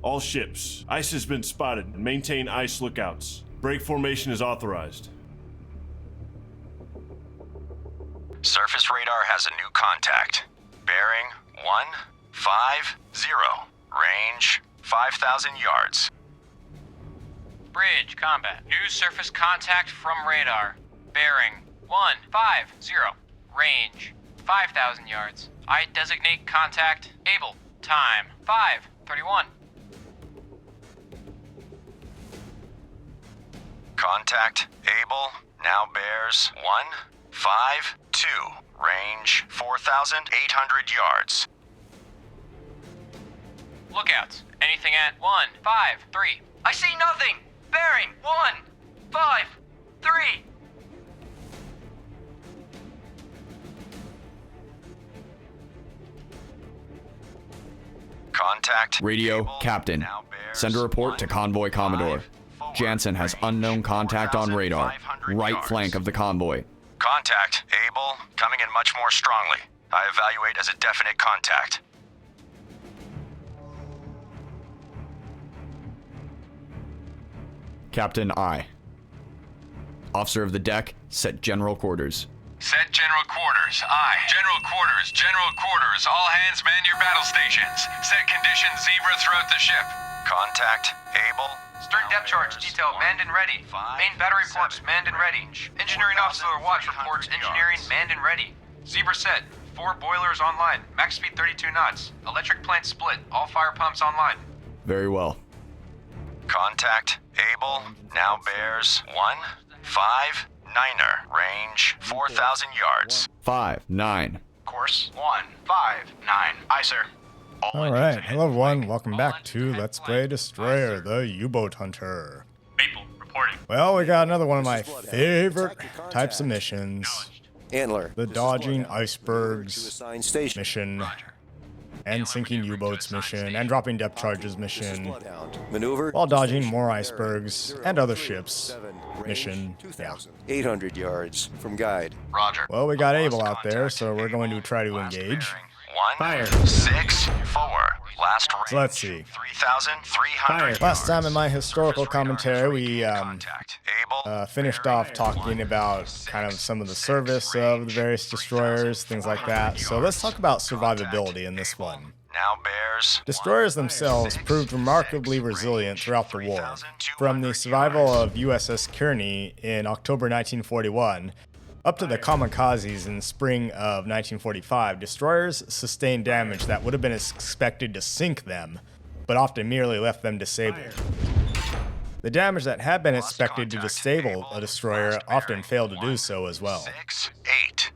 All ships. Ice has been spotted. Maintain ice lookouts. Break formation is authorized. Surface radar has a new contact. Bearing 150. Range 5,000 yards. Bridge, combat. New surface contact from radar. Bearing 150. Range 5,000 yards. I designate contact able. Time 5:31. Contact able now bears 152. Range 4,800 yards. Lookouts. Anything at 153. I see nothing. Bearing 153. Contact Radio, able, Captain. now bears Send a report to Convoy Commodore. 154, Jansen has unknown contact on radar. 4,500 Right yards. flank of the convoy. Contact able, coming in much more strongly. I evaluate as a definite contact. Captain I. Officer of the deck, set general quarters. Set general quarters. Aye. General quarters. All hands man your battle stations. Set conditions zebra throughout the ship. Contact able. Stern depth charge detail manned and ready. Main battery ports manned and ready. Engineering auxiliary watch reports engineering manned and ready. Zebra set. 4 boilers online. Max speed 32 knots. Electric plant split. All fire pumps online. Very well. Contact able now bears 159er. Range 4,000 yards. 5-9. Course 159. Aye, sir. Alright, hello everyone, welcome back to Let's Play Destroyer, the U-Boat Hunter. Maple reporting. Well, we got another one of my favorite types of missions. Antler. The dodging icebergs Assigned station. mission, and sinking U-boats mission, and dropping depth charges mission, Bloodhound. Maneuver. while dodging more icebergs and other ships mission. Yeah. 800 yards from guide. Roger. Well, we got Able out there, so we're going to try to engage. Fire. 6-4. Last range. So let's see. 3,300 Last time in my historical commentary, we Contact able. finished off talking about kind of some of the service of the various destroyers, things like that. So let's talk about survivability in this one. Now bears. Destroyers themselves proved remarkably resilient throughout the war. From the survival of USS Kearney in October 1941 up to the kamikazes in spring of 1945, destroyers sustained damage that would have been expected to sink them, but often merely left them disabled. The damage that had been expected to disable a destroyer often failed to do so as well. 6-8.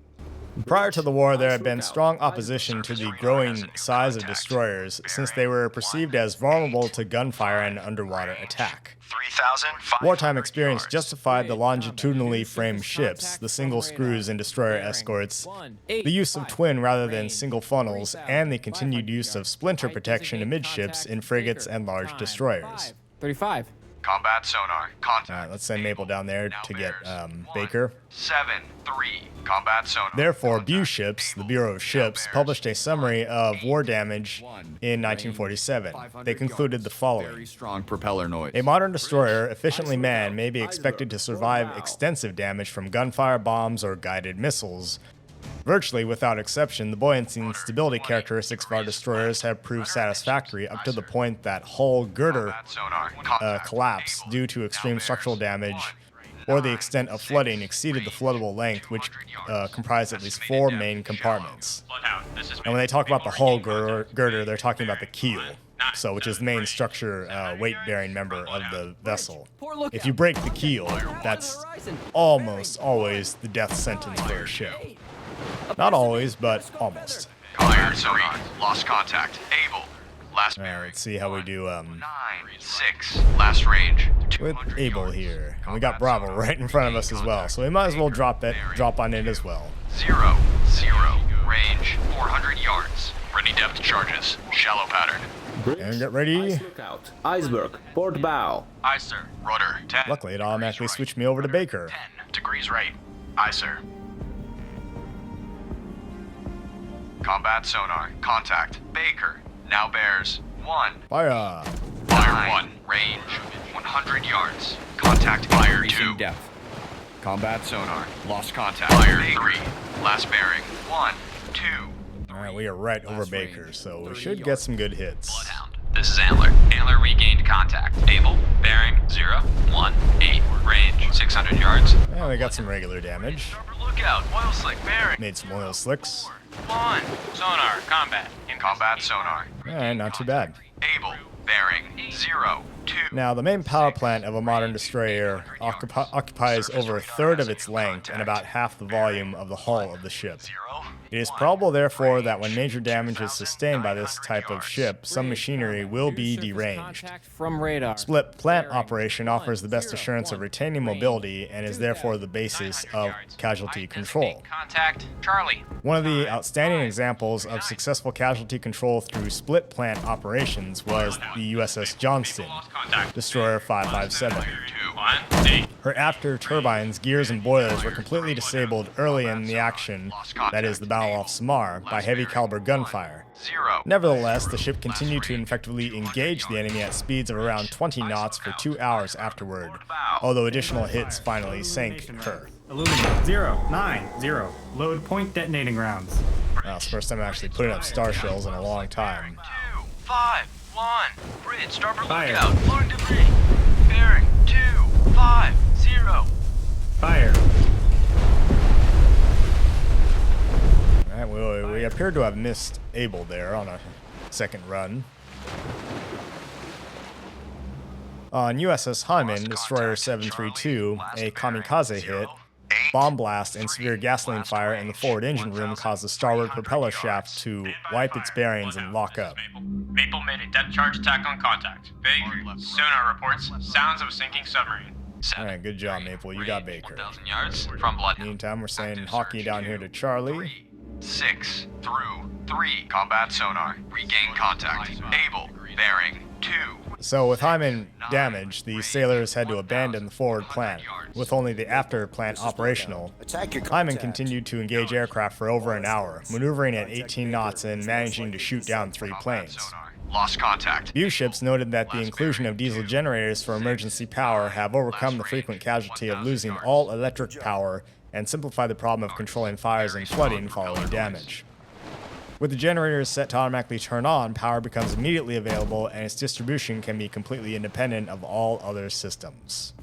Prior to the war, there had been strong opposition to the growing size of destroyers, since they were perceived as vulnerable to gunfire and underwater attack. 3,500 Wartime experience yards. justified the longitudinally framed ships, the single screws in destroyer escorts, the use of twin rather than single funnels, and the continued use of splinter protection amidships in frigates and large destroyers. 35. Combat sonar. Contact. Alright, let's send Maple down there to get Baker. 7-3. Combat sonar. Therefore, BU Ships, the Bureau of Ships, published a summary of war damage in 1947. They concluded the Very following. strong propeller noise. A modern destroyer, efficiently manned, may be expected to survive extensive damage from gunfire, bombs, or guided missiles. Virtually without exception, the buoyancy and stability characteristics of our destroyers have proved satisfactory up to the point that hull girder Combat sonar. Contact. collapse due to extreme structural damage, or the extent of flooding exceeded the floodable length, which comprised at least 4 main compartments. Bloodhound, this is And when they talk about the hull girder, they're talking about the keel, so which is the main structure, weight-bearing member of the vessel. If you break the keel, that's almost always the death sentence for a ship. Not always, but almost. Combat sonar. Lost contact. Able. Last Alright, bearing. let's see how we do 9-6. Last range. with 200 Able yards. here. And we got Combat Bravo sonar. right in front of us as well, so we might as well drop on it as well. 0-0. Range 400 yards. Ready depth charges. Shallow pattern. And get ready. Lookout. Iceberg. Port bow. Aye, sir. Rudder. 10. Luckily, it automatically switched me over to Baker. 10 degrees right. Aye, sir. Combat sonar. Contact. Baker. Now bears 1. Fire! Fire 1. Range 100 yards. Contact Fire 2. Increasing depth. Combat sonar. Lost contact. Fire 3. Last bearing 1, 2. All right, we are right over Baker, so we should get some good hits. Bloodhound. This is Antler. Antler regained contact. Able. Bearing 0, 1, 8. Range 600 yards. Yeah, we got some regular damage. Starboard lookout. Oil slick bearing. Made some oil slicks. 1. Sonar. Combat. In combat sonar. All right, not too bad. Able. Bearing 0, 2. Now, the main power plant of a modern destroyer occupies over a third of its length and about half the volume of the hull of the ship. It is probable, therefore, that when major damage is sustained by this type of ship, some machinery will be deranged. From radar. Split plant operation offers the best assurance of retaining mobility and is therefore the basis of casualty control. Contact Charlie. One of the outstanding examples of successful casualty control through split plant operations was the USS Johnston, destroyer 557. Her after turbines, gears, and boilers were completely disabled early in the action, that is, the Battle off Samar, by heavy caliber gunfire. Nevertheless, the ship continued to effectively engage the enemy at speeds of around 20 knots for 2 hours afterward, although additional hits finally sank her. Illuminate 090. Load point detonating rounds. It's the first time I'm actually putting up star shells in a long time. 2, 5, 1. Bridge. Starboard Fire. lookout. Floating debris. Bearing 2, 5, 0. Fire. Alright, we appear to have missed Able there on a second run. On USS Hyman, destroyer 732, a kamikaze hit, bomb blast, and severe gasoline fire in the forward engine room caused the starboard propeller shaft to wipe its bearings and lock up. Maple made a depth charge attack on contact. Baker. Sonar reports sounds of a sinking submarine. Alright, good job, Maple. You got Baker. 1,000 yards from Blood. Meantime, we're saying hockey down here to Charlie. 6 through 3. Combat sonar. Regain contact. Able. Bearing 2. So with Hyman damaged, the sailors had to abandon the forward plant, with only the after plant operational. Attack your Hyman contact. continued to engage aircraft for over an hour, maneuvering at 18 knots and managing to shoot down 3 planes. Lost contact. View ships noted that the inclusion of diesel generators for emergency power have overcome the frequent casualty of losing all electric power and simplified the problem of controlling fires and flooding following damage. With the generators set to automatically turn on, power becomes immediately available and its distribution can be completely independent of all other systems.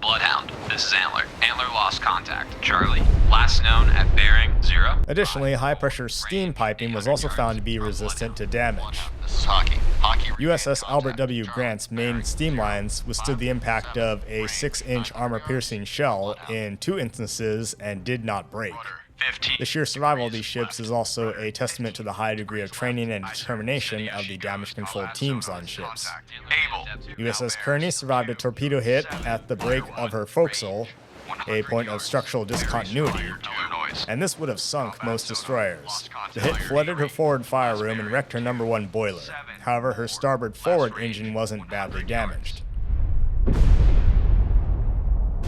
Bloodhound. This is Antler. Antler lost contact. Charlie. Last known at bearing 0. Additionally, high-pressure steam piping was also found to be resistant to damage. This is Hockey. Hockey. USS Albert W. Grant's main steam lines withstood the impact of a 6-inch armor-piercing shell in 2 instances and did not break. 15. The sheer survival of these ships is also a testament to the high degree of training and determination of the damage control teams on ships. Able. USS Kearney survived a torpedo hit at the break of her forecastle, a point of structural discontinuity, and this would have sunk most destroyers. The hit flooded her forward fire room and wrecked her number 1 boiler. However, her starboard forward engine wasn't badly damaged.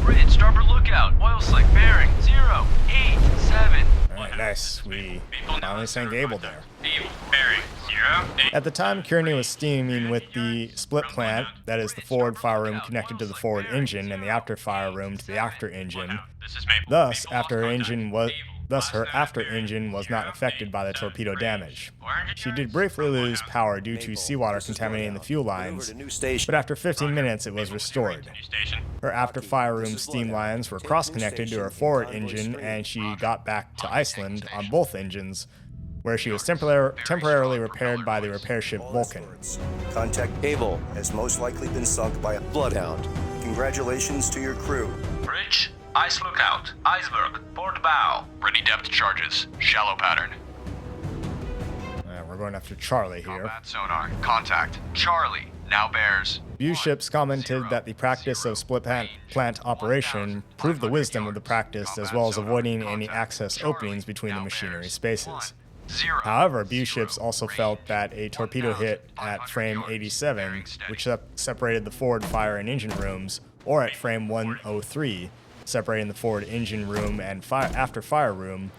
Bridge. Starboard lookout. Oil slick. Bearing 0, 8, 7. Alright, nice. We finally sank Able there. Able. Bearing 0, 8. At the time, Kearney was steaming with the split plant, that is the forward fire room connected to the forward engine and the after fire room to the after engine. This is Maple. Thus, her after engine was not affected by the torpedo damage. She did briefly lose power due to seawater contaminating the fuel Over lines, to new station. but after 15 minutes it was restored. Station. Her after fire room steam lines were cross-connected to her forward engine and she got back to Iceland on both engines, where she was temporarily repaired by the repair ship Vulcan. Contact Able has most likely been sunk by a bloodhound. Congratulations to your crew. Bridge. Ice lookout. Iceberg. Port bow. Ready depth charges. Shallow pattern. We're going after Charlie here. Combat sonar. Contact. Charlie. Now bears. View ships commented that the practice of split plant operation proved the wisdom of the practice as well as avoiding any access openings between the machinery spaces. 0. However, view ships also felt that a torpedo hit at frame 87, which separated the forward fire and engine rooms, or at frame 103, separating the forward engine room and after fire room,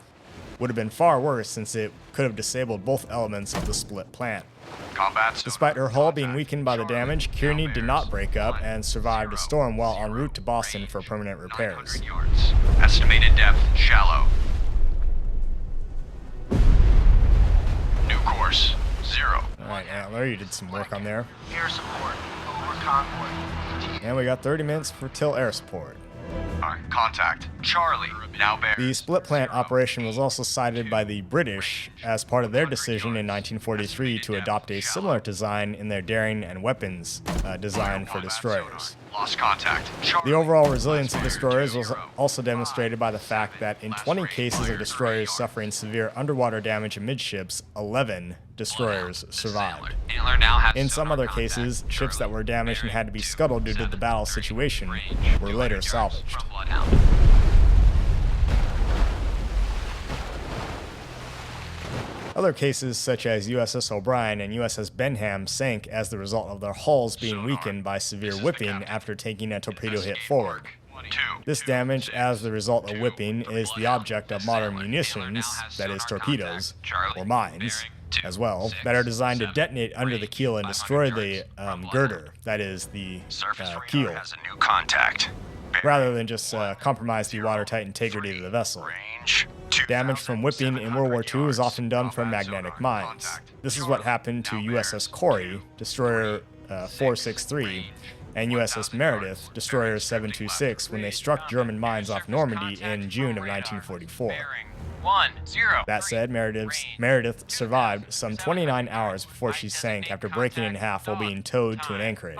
would have been far worse since it could have disabled both elements of the split plant. Combat. Despite her hull being weakened by the damage, Kearney did not break up and survived a storm while en route to Boston for permanent repairs. 900 yards. Estimated depth shallow. New course 0. Alright, Antler, you did some work on there. Air support. Over convoy. And we got 30 minutes for till air support. Alright, contact. Charlie. Now bear. The split plant operation was also cited by the British as part of their decision in 1943 to adopt a similar design in their daring and weapons design for destroyers. Lost contact. The overall resilience of destroyers was also demonstrated by the fact that in 20 cases of destroyers suffering severe underwater damage amidships, 11 destroyers survived. Antler now has In some other cases, ships that were damaged and had to be scuttled due to the battle situation were later salvaged. Other cases, such as USS O'Brien and USS Benham, sank as the result of their hulls being weakened by severe whipping after taking a torpedo hit forward. This damage, as the result of whipping, is the object of modern munitions, that is torpedoes, or mines, as well, that are designed to detonate under the keel and destroy the girder, that is the keel, Has a new contact. rather than just compromise the watertight integrity of the vessel. Range. Damage from whipping in World War II is often done from magnetic mines. This is what happened to USS Corey, destroyer 463, and USS Meredith, destroyer 726, when they struck German mines off Normandy in June of 1944. 1-0. That said, Meredith survived some 29 hours before she sank after breaking in half while being towed to an anchorage.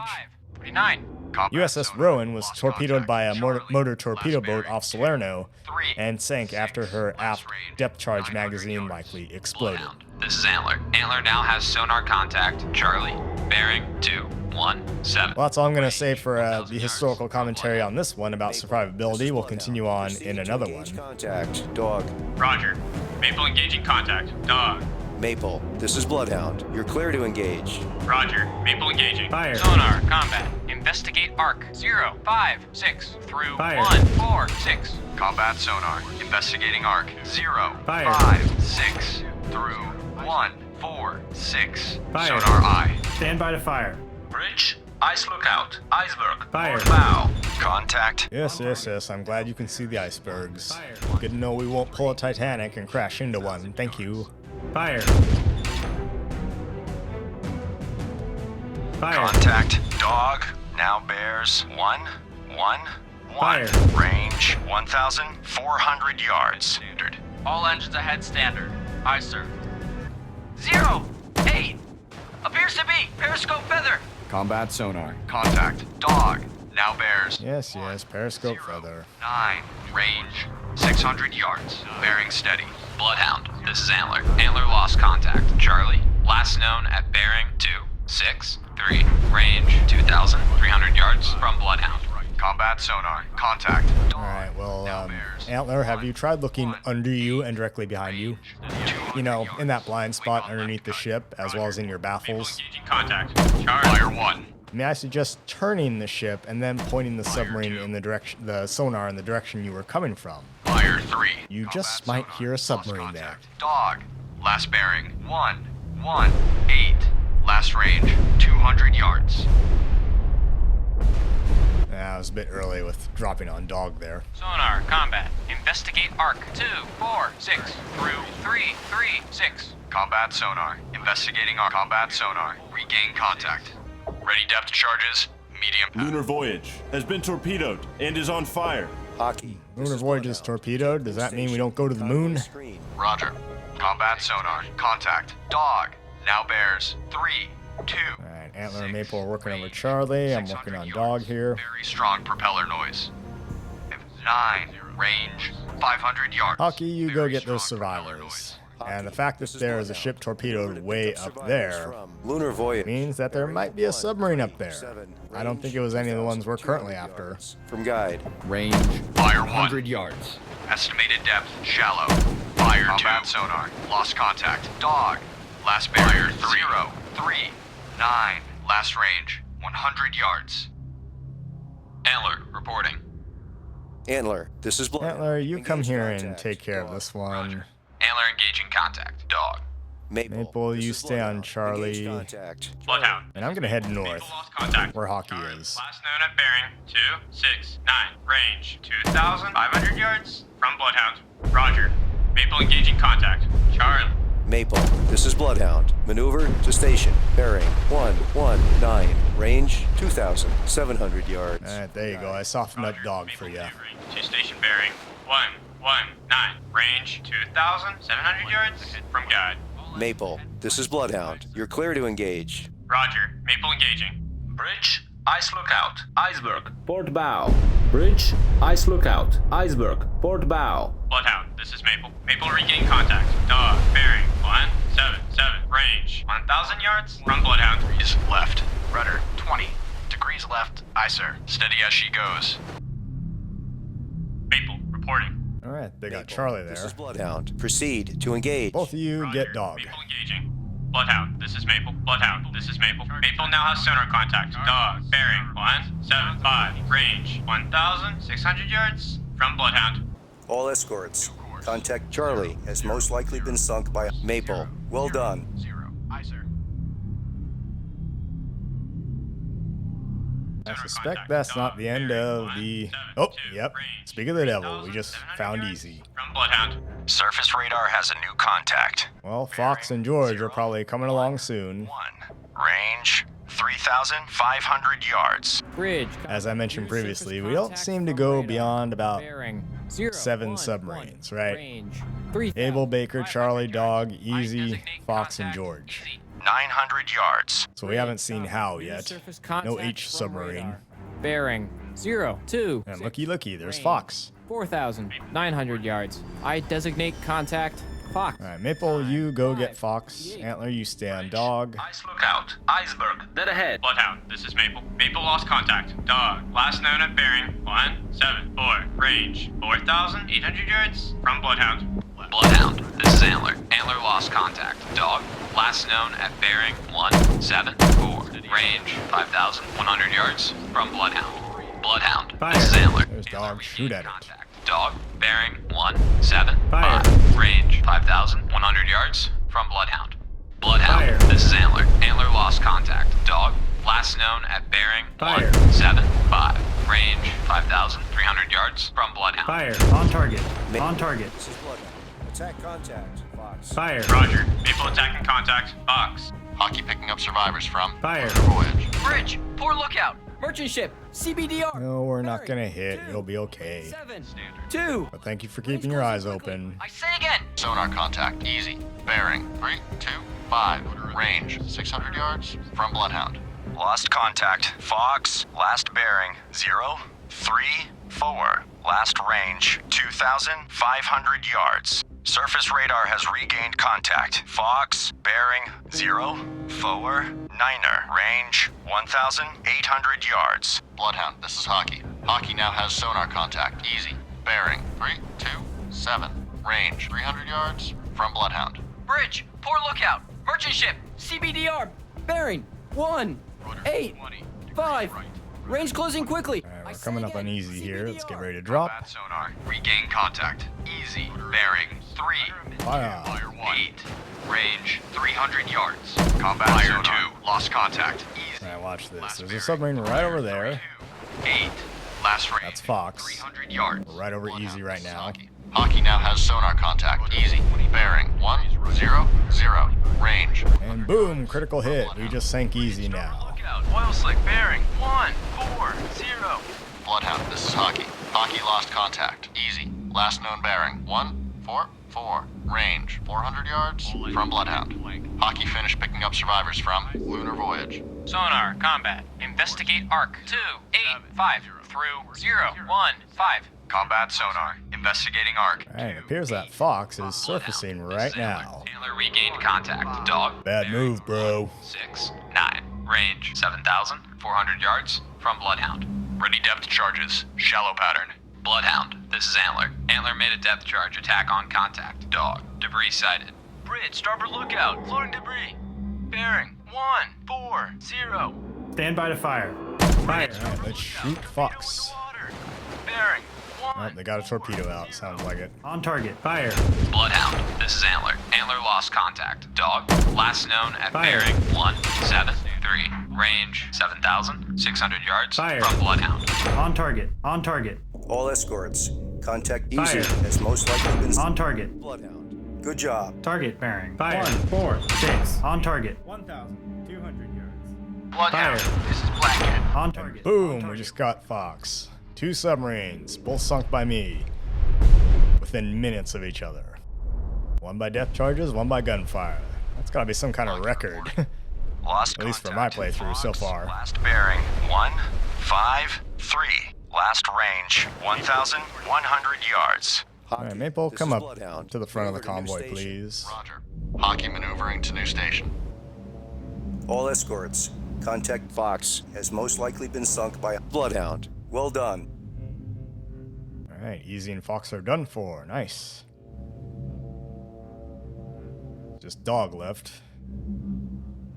49. USS Rowan was torpedoed by a motor torpedo boat off Salerno and sank after her aft depth charge magazine likely exploded. This is Antler. Antler now has sonar contact. Charlie. Bearing 217. Well, that's all I'm going to say for the historical commentary on this one about survivability. We'll continue on in another one. Contact. Dog. Roger. Maple engaging contact. Dog. Maple, this is Bloodhound. You're clear to engage. Roger. Maple engaging. Fire. Sonar combat. Investigate arc. 0, 5, 6 through Fire. 1, 4, 6. Combat sonar. Investigating arc. 0, Fire. 5, 6 through 1, 4, 6. Fire. Sonar eye. Stand by to fire. Bridge, ice lookout, iceberg, Fire. bow. Contact. Yes. I'm glad you can see the icebergs. Good to know we won't pull a Titanic and crash into one. Thank you. Fire. Contact. Dog. Now bears 1, 1, 1. Fire. Range 1,400 yards. Standard. All engines ahead standard. Aye, sir. 0, 8. Appears to be periscope feather. Combat sonar. Contact. Dog. Now bears Yes, periscope feather. 9. Range 600 yards. Bearing steady. Bloodhound. This is Antler. Antler lost contact. Charlie. Last known at bearing 263. Range 2,300 yards from Bloodhound. Combat sonar. Contact. Alright, well, Antler, have you tried looking under you and directly behind you? You know, in that blind spot underneath the ship, as well as in your baffles? Engaging contact. Charlie. Fire 1. May I suggest turning the ship and then pointing the submarine in the direction, the sonar in the direction you were coming from? Fire 3. You just might hear a submarine there. Dog. Last bearing 1, 1, 8. Last range 200 yards. I was a bit early with dropping on dog there. Sonar combat. Investigate arc. 2, 4, 6 through 3, 3, 6. Combat sonar. Investigating our combat sonar. Regain contact. Ready depth charges. Medium. Lunar Voyage has been torpedoed and is on fire. Hockey. Lunar Voyage is torpedoed. Does that mean we don't go to the moon? Roger. Combat sonar. Contact. Dog. Now bears 3, 2. Alright, Antler and Maple are working over Charlie. I'm working on dog here. Very strong propeller noise. 9. Range 500 yards. Hockey, you go Very get those strong propeller survivors. noise. And the fact that there is a ship torpedoed way up there Lunar Voyage. means that there might be a submarine up there. I don't think it was any of the ones we're currently after. From guide. Range Fire 1. 100 yards. Estimated depth shallow. Fire combat 2. Sonar. Lost contact. Dog. Last barrier 0, 3, 9. Last range 100 yards. Antler reporting. Antler, this is Bloodhound. Antler, you come Engage here and contact. take care of Dog. this one. Antler engaging contact. Dog. Maple, you stay on Charlie. Bloodhound. And I'm gonna head north, Maple lost contact. where Hockey Charlie, is. Last known at bearing 269. Range 2,500 yards from Bloodhound. Roger. Maple engaging contact. Charlie. Maple, this is Bloodhound. Maneuver to station. Bearing 119. Range 2,700 yards. Alright, there you go. I softened up dog for you. To station bearing 119. Range 2,700 yards from guide. Maple, this is Bloodhound. You're clear to engage. Roger. Maple engaging. Bridge, ice lookout, iceberg, port bow. Bridge, ice lookout, iceberg, port bow. Bloodhound, this is Maple. Maple regain contact. Dog, bearing 177. Range 1,000 yards from Bloodhound. Degrees left. Rudder 20. Degrees left. Aye, sir. Steady as she goes. Maple reporting. Alright, they got Charlie This there. is Bloodhound. Proceed to engage. Both of you Roger. get dog. Maple engaging. Bloodhound, this is Maple. Bloodhound, this is Maple. Maple now has sonar contact. Dog, bearing 175. Range 1,600 yards from Bloodhound. All escorts. Contact Charlie has most likely been sunk by Maple. Well done. 0. Aye, sir. I suspect that's not the end of the... Oh, yep. Speak of the devil, we just found easy. From Bloodhound. Surface radar has a new contact. Well, Fox and George are probably coming along soon. 1. Range 3,500 yards. Bridge. As I mentioned previously, we don't seem to go beyond about Bearing 7 submarines, right? Range Abel, Baker, Charlie, Dog, Easy, Fox, and George. 900 yards. So we haven't seen How yet. Surface No contact H from submarine. radar. Bearing 02. And looky, there's Fox. 4,900 yards. I designate contact Fox. Alright, Maple, you go get Fox. Antler, you stay on Dog. Ice lookout, iceberg, dead ahead. Bloodhound, this is Maple. Maple lost contact. Dog, last known at bearing 174. Range 4,800 yards from Bloodhound. Bloodhound, this is Antler. Antler lost contact. Dog, last known at bearing 174. Range 5,100 yards from Bloodhound. Bloodhound, this is Antler. There's Dog, shoot at it. Contact. Dog, bearing 175. Range 5,100 yards from Bloodhound. Bloodhound, this is Antler. Antler lost contact. Dog, last known at bearing 175. Range 5,300 yards from Bloodhound. On target. On target. This is Bloodhound. Attack contact. Fox. Fire. Roger. Maple attacking contact. Fox. Hockey picking up survivors from Fire. Voyage. Bridge. Poor lookout. Merchant ship. CBDR. No, we're not gonna hit. You'll be okay. 7. 2. But thank you for keeping your eyes open. I say again. Sonar contact. Easy. Bearing 325. Range 600 yards from Bloodhound. Lost contact. Fox. Last bearing 034. Last range 2,500 yards. Surface radar has regained contact. Fox. Bearing 049er. Range 1,800 yards. Bloodhound, this is Hockey. Hockey now has sonar contact. Easy. Bearing 327. Range 300 yards from Bloodhound. Bridge. Poor lookout. Merchant ship. CBDR. Bearing 185. Range closing quickly. Alright, we're coming up on Easy here. Let's get ready to drop. Combat sonar. Regain contact. Easy. Bearing 3. Fire. 8. Range 300 yards. Combat sonar. 2. Lost contact. Easy. Alright, watch this. There's a submarine right over there. 8. Last range. That's Fox. 300 yards. We're right over Easy right now. Hockey now has sonar contact. Easy. Bearing 100. Range. And boom, critical hit. We just sank Easy now. Oil slick bearing 140. Bloodhound, this is Hockey. Hockey lost contact. Easy. Last known bearing 144. Range 400 yards from Bloodhound. Hockey finished picking up survivors from Lunar Voyage. Sonar combat. Investigate arc 285 through 015. Combat sonar. Investigating arc. Alright, it appears that Fox is surfacing right now. Antler regained contact. Dog. Bad move, bro. 6-9. Range 7,400 yards from Bloodhound. Ready depth charges. Shallow pattern. Bloodhound, this is Antler. Antler made a depth charge attack on contact. Dog. Debris sighted. Bridge, starboard lookout. Floating debris. Bearing 140. Stand by to fire. Fire. Alright, let's shoot Fox. Bearing Oh, they got a torpedo out. Sounds like it. On target. Fire. Bloodhound, this is Antler. Antler lost contact. Dog, last known at Fire. bearing 173. Range 7,600 yards Fire. from Bloodhound. On target. On target. All escorts, contact easy Fire. has most likely been On target. Bloodhound. Good job. Target bearing. Fire. 146. On target. 1,200 yards. Bloodhound, Fire. this is Blackhead. On target. Boom, we just got Fox. 2 submarines, both sunk by me, within minutes of each other. One by depth charges, one by gunfire. That's gotta be some kind of record. Lost At least for my contact. playthrough so far. Last bearing 153. Last range 1,100 yards. Alright, Maple, This come is up Bloodhound. to the front of the Maneuver to new convoy, station. please. Roger. Hockey maneuvering to new station. All escorts, contact Fox has most likely been sunk by a Bloodhound. Well done. Alright, Easy and Fox are done for. Nice. Just Dog left.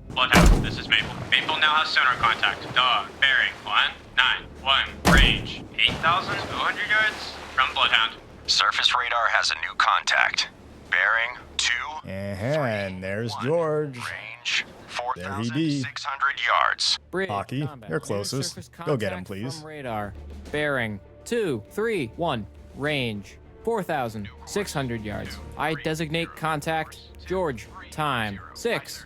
Bloodhound, this is Maple. Maple now has sonar contact. Dog, bearing 191. Range 8,200 yards from Bloodhound. Surface radar has a new contact. Bearing 2. And there's George. Range There he be. 4,600 yards. Bridge. Hockey, Combat. you're New closest. surface Go get him, contact please. From radar. Bearing 231. Range 4,600 yards. I designate contact George. Time 6.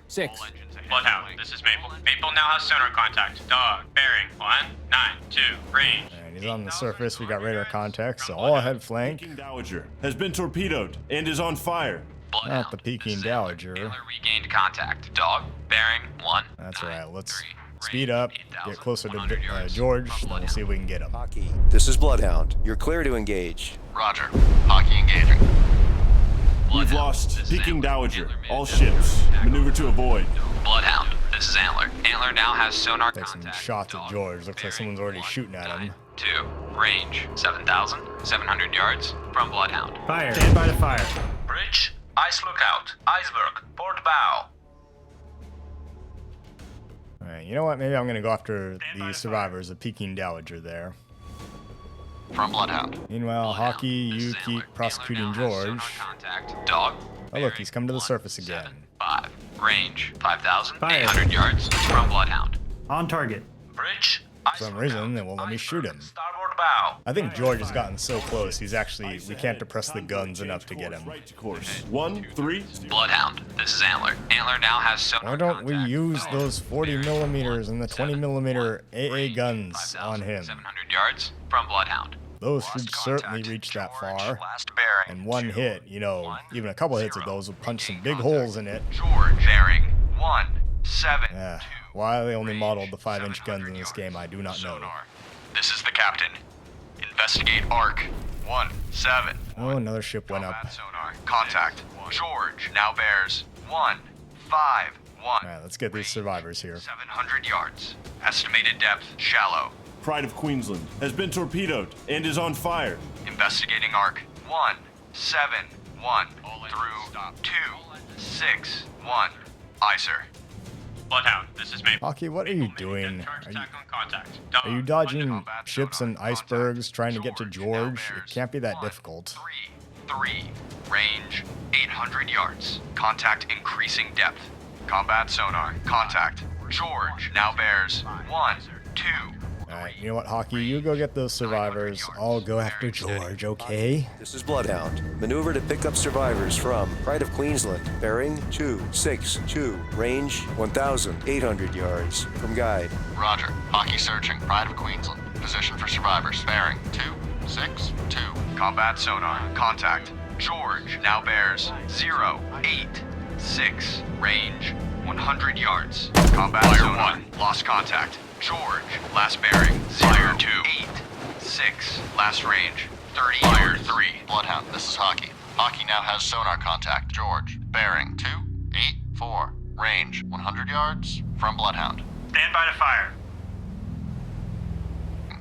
Bloodhound, this is Maple. Maple now has sonar contact. Dog, bearing 192. Range. And he's on the surface. We got radar contact, so all ahead flank. Peking Dowager has been torpedoed and is on fire. Not the Peking Dowager. Antler regained contact. Dog, bearing 1. That's right. Let's speed up, get closer to George, then we'll see if we can get him. Hockey, this is Bloodhound. You're clear to engage. Roger. Hockey engaging. We've lost Peking Dowager. All ships. Maneuver to avoid. Bloodhound, this is Antler. Antler now has sonar Take some contact. shots at George. Looks like someone's already shooting at him. 2. Range 7,700 yards from Bloodhound. Fire. Stand by to fire. Bridge, ice lookout, iceberg, port bow. Alright, you know what? Maybe I'm gonna go after the survivors of Peking Dowager there. From Bloodhound. Meanwhile, Hockey, you keep prosecuting George. Contact. Dog. Oh look, he's come to the surface again. 5. Range 5,800 yards from Bloodhound. On target. Bridge, For some reason, they won't let me shoot him. starboard bow. I think George has gotten so close, we can't depress the guns enough to get him. Right to course. 1-3. Bloodhound, this is Antler. Antler now has sonar Why don't we contact. use Dog, those 40 millimeters and the 20 millimeter AA range guns on him? 5,700 yards from Bloodhound. Those should certainly reach that far. Last bearing. And one hit, you know, even a couple hits of those would punch some big holes in it. George, bearing 172. Why they only modeled the 5-inch guns in this game, I do not know. Sonar. This is the captain. Investigate arc 17. Oh, another ship went up. Combat sonar. Contact. George now bears 151. Alright, let's get these survivors here. 700 yards. Estimated depth shallow. Pride of Queensland has been torpedoed and is on fire. Investigating arc 171 through 261. Icer. Bloodhound, this is Maple. Hockey, what are you doing? Contact on contact. Are you dodging ships and icebergs trying to get to George? It can't be that difficult. 3. Range 800 yards. Contact increasing depth. Combat sonar. Contact. George now bears 1, 2. Alright, you know what, Hockey? You go get those survivors. I'll go after George, okay? This is Bloodhound. Maneuver to pick up survivors from Pride of Queensland. Bearing 262. Range 1,800 yards from guide. Roger. Hockey searching. Pride of Queensland. Position for survivors. Bearing 262. Combat sonar. Contact. George now bears 086. Range 100 yards. Combat sonar. Lost contact. George. Last bearing 086. Last range 30 yards. 3. Bloodhound, this is Hockey. Hockey now has sonar contact. George. Bearing 284. Range 100 yards from Bloodhound. Stand by to fire.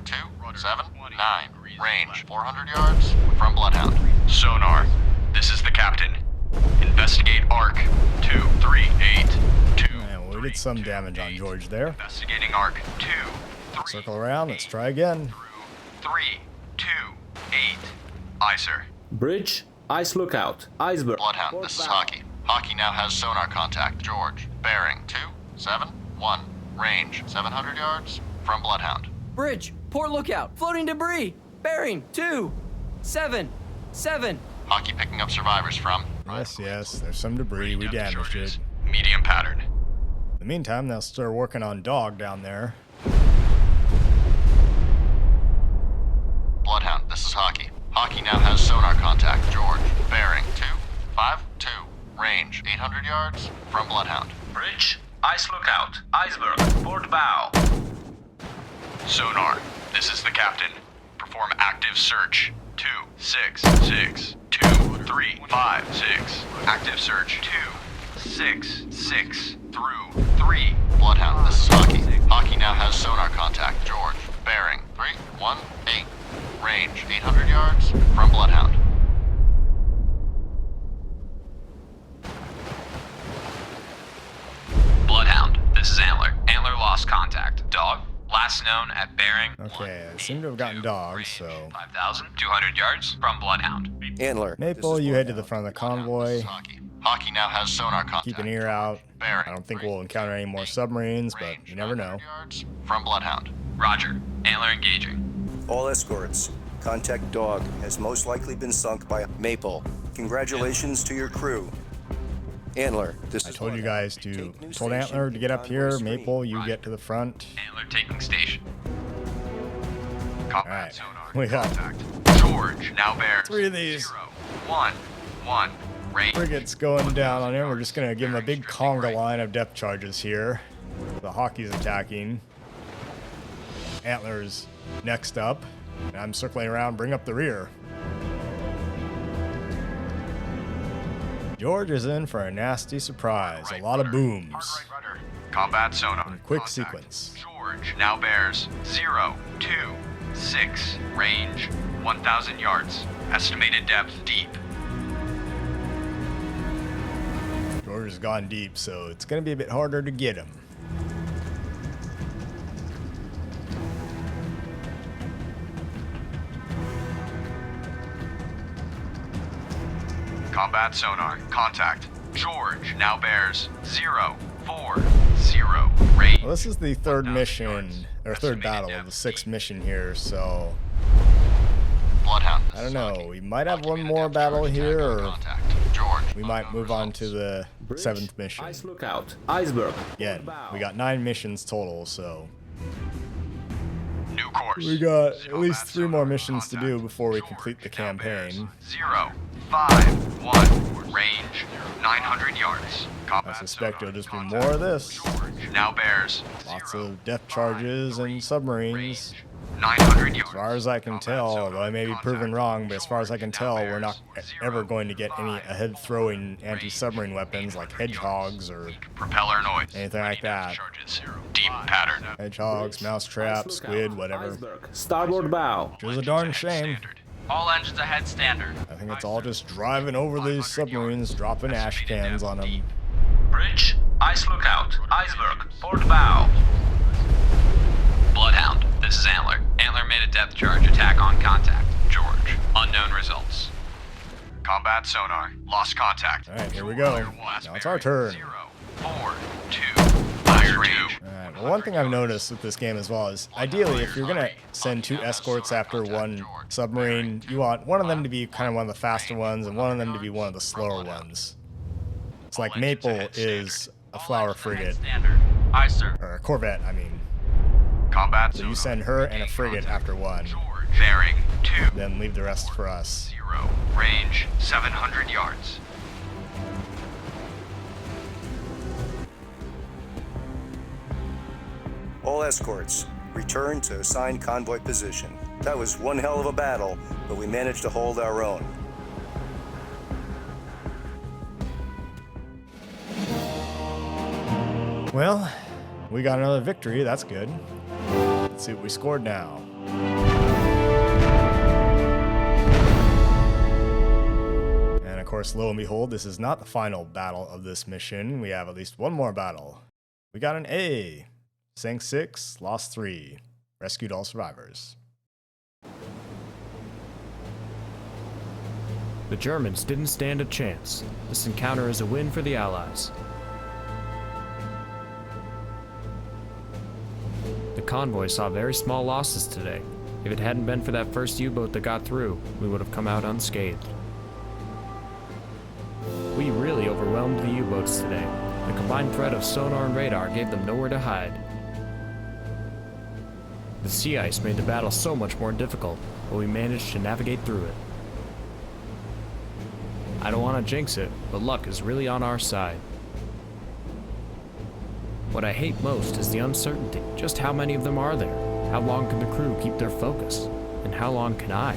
279. Range 400 yards from Bloodhound. Sonar. This is the captain. Investigate arc 238. Yeah, well, we did some damage on George there. Investigating arc 2, 3. Circle around, let's try again. 3, 2, 8. Aye, sir. Bridge, ice lookout, iceberg. Bloodhound, this is Hockey. Hockey now has sonar contact. George, bearing 271, range 700 yards from Bloodhound. Bridge, port lookout, floating debris. Bearing 277. Hockey picking up survivors from. Yes, there's some debris. We damaged it. Medium pattern. In the meantime, they'll start working on Dog down there. Bloodhound, this is Hockey. Hockey now has sonar contact. George, bearing 252, range 800 yards from Bloodhound. Bridge, ice lookout, iceberg, port bow. Sonar, this is the captain. Perform active search. 2662356. Active search. 266 through 3. Bloodhound, this is Hockey. Hockey now has sonar contact. George, bearing 318, range 800 yards from Bloodhound. Bloodhound, this is Antler. Antler lost contact. Dog, last known at bearing. Okay, I seem to have gotten Dog, so. 5,200 yards from Bloodhound. Antler. Maple, you head to the front of the convoy. Hockey now has sonar contact. Keep an ear out. I don't think we'll encounter any more submarines, but you never know. From Bloodhound. Roger. Antler engaging. All escorts. Contact Dog has most likely been sunk by Maple. Congratulations to your crew. Antler, this I is told you guys to. Told Antler to get up here. Maple, you get to the front. Antler taking station. Alright, we got George now bears 3 of these 1 range. frigates going down on him. We're just gonna give him a big conga line of depth charges here. The Hockey's attacking. Antler's next up. And I'm circling around, bring up the rear. George is in for a nasty surprise. A lot of booms. Combat sonar. In quick sequence. George now bears 026, range 1,000 yards. Estimated depth deep. George has gone deep, so it's gonna be a bit harder to get him. Combat sonar. Contact. George now bears 040, range. Well, this is the third mission, or third battle of the 6th mission here, so Bloodhound. I don't know. We might have one more battle here, or George. we might move on to the 7th mission. Ice lookout, iceberg. Again, we got 9 missions total, so New course. we got at least 3 more missions to do before we complete the campaign. 051, range 900 yards. I suspect it'll just be more of this. Now bears Lots of depth charges and submarines. 900 yards. As far as I can tell, although I may be proven wrong, but as far as I can tell, we're not ever going to get any ahead-throwing anti-submarine weapons like hedgehogs or Propeller noise. anything like that. Deep pattern. Hedgehogs, mousetrap, squid, whatever. Iceberg, starboard bow. Which is a darn shame. All engines ahead standard. I think it's all just driving over these submarines, dropping ash cans on them. Bridge, ice lookout, iceberg, port bow. Bloodhound, this is Antler. Antler made a depth charge attack on contact. George, unknown results. Combat sonar. Lost contact. Alright, here we go. Now it's our turn. 042, fire range. Alright, well, one thing I've noticed with this game as well is, ideally, if you're gonna send 2 escorts after one submarine, you want one of them to be kind of one of the faster ones and one of them to be one of the slower ones. It's like Maple is a flower frigate, Standard. Aye, sir. or a corvette, I mean. Combat So you send her and a frigate after one, bearing 2, then leave the rest for us. 0, range 700 yards. All escorts, return to assigned convoy position. That was one hell of a battle, but we managed to hold our own. Well, we got another victory, that's good. Let's see what we scored now. And of course, lo and behold, this is not the final battle of this mission. We have at least one more battle. We got an A. Sank 6, lost 3. Rescued all survivors. The Germans didn't stand a chance. This encounter is a win for the Allies. The convoy saw very small losses today. If it hadn't been for that first U-boat that got through, we would have come out unscathed. We really overwhelmed the U-boats today. The combined threat of sonar and radar gave them nowhere to hide. The sea ice made the battle so much more difficult, but we managed to navigate through it. I don't want to jinx it, but luck is really on our side. What I hate most is the uncertainty. Just how many of them are there? How long can the crew keep their focus? And how long can I?